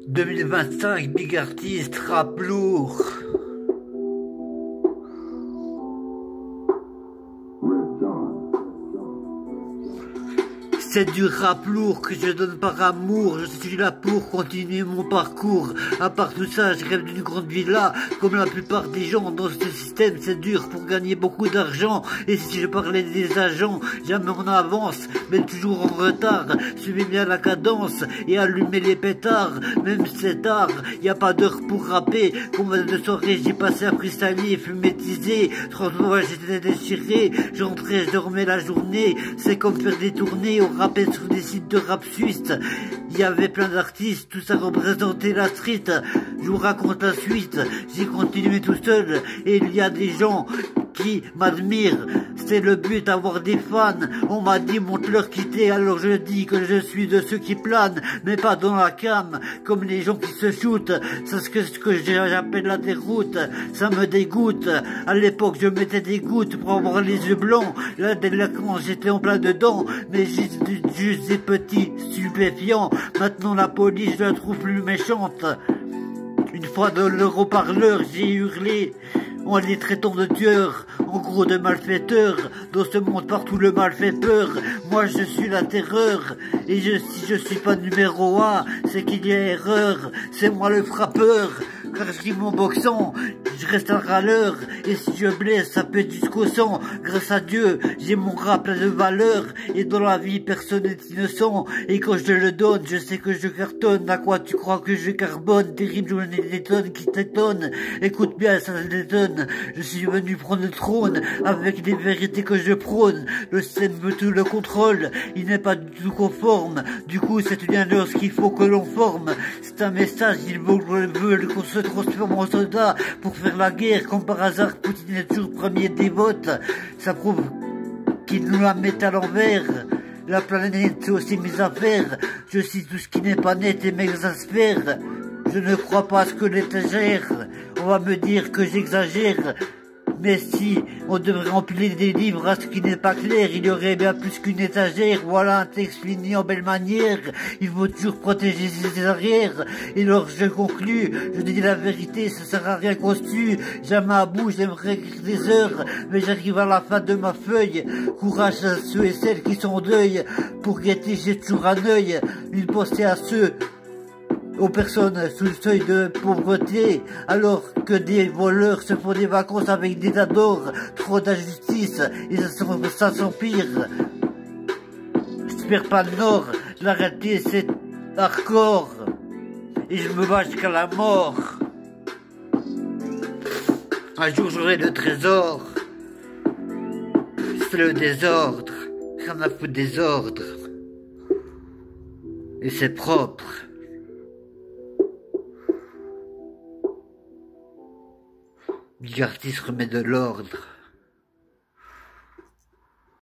2025, big artiste, rap lourd. C'est du rap lourd que je donne par amour. Je suis là pour continuer mon parcours. À part tout ça, je rêve d'une grande villa. Comme la plupart des gens dans ce système, c'est dur pour gagner beaucoup d'argent. Et si je parlais des agents, jamais en avance, mais toujours en retard. Suivez bien la cadence et allumez les pétards. Même si c'est tard, y a pas d'heure pour rapper. Combien de soirées j'ai passé à freestyler, fumétiser. 30 fois j'étais déchiré. J'entrais, je dormais la journée. C'est comme faire des tournées au rappel sur des sites de rap suisse. Il y avait plein d'artistes, tout ça représentait la street. Je vous raconte la suite, j'ai continué tout seul et il y a des gens qui m'admirent. C'est le but, avoir des fans. On m'a dit montre-leur quitter, alors je dis que je suis de ceux qui planent, mais pas dans la cam, comme les gens qui se shootent. C'est ce que j'appelle la déroute, ça me dégoûte. À l'époque je mettais des gouttes pour avoir les yeux blancs. La délinquance j'étais en plein dedans, mais juste des petits stupéfiants. Maintenant la police je la trouve plus méchante. Une fois dans leur haut-parleur j'ai hurlé en les traitant de tueurs, en gros de malfaiteurs. Dans ce monde partout le mal fait peur. Moi je suis la terreur. Et si je suis pas numéro 1, c'est qu'il y a erreur. C'est moi le frappeur. Car je rime en boxant, je reste un râleur. Et si je blesse, ça peut être jusqu'au sang. Grâce à Dieu, j'ai mon rap plein de valeur. Et dans la vie, personne n'est innocent. Et quand je le donne, je sais que je cartonne. À quoi tu crois que je carbone? Des rimes, j'en ai des tonnes qui t'étonnent. Écoute bien, ça détonne. Je suis venu prendre le trône avec des vérités que je prône. Le système veut tout le contrôle. Il n'est pas du tout conforme. Du coup, c'est une alliance qu'il faut que l'on forme. C'est un message, ils veulent qu'on se transforme en soldat pour faire la guerre. Comme par hasard, Poutine est toujours premier des votes. Ça prouve qu'ils nous la mettent à l'envers. La planète, c'est aussi mes affaires. Je cite tout ce qui n'est pas net et m'exaspère. Je ne crois pas à ce que l'étagère. On va me dire que j'exagère. Mais si on devrait empiler des livres à ce qui n'est pas clair, il y aurait bien plus qu'une étagère. Voilà un texte fini en belle manière. Il faut toujours protéger ses arrières. Et alors je conclus, je dis la vérité, ça sert à rien qu'on se tue. Jamais à bout, j'aimerais écrire des heures, mais j'arrive à la fin de ma feuille. Courage à ceux et celles qui sont en deuil. Pour guetter, j'ai toujours un œil. Une pensée à ceux aux personnes sous le seuil de pauvreté, alors que des voleurs se font des vacances avec des adores. Trop d'injustice et ça s'empire. J'espère pas le nord, la réalité c'est hardcore et je me bats jusqu'à la mort. Un jour j'aurai le trésor. C'est le désordre, rien à foutre des ordres. Et c'est propre. Big artiste remet de l'ordre.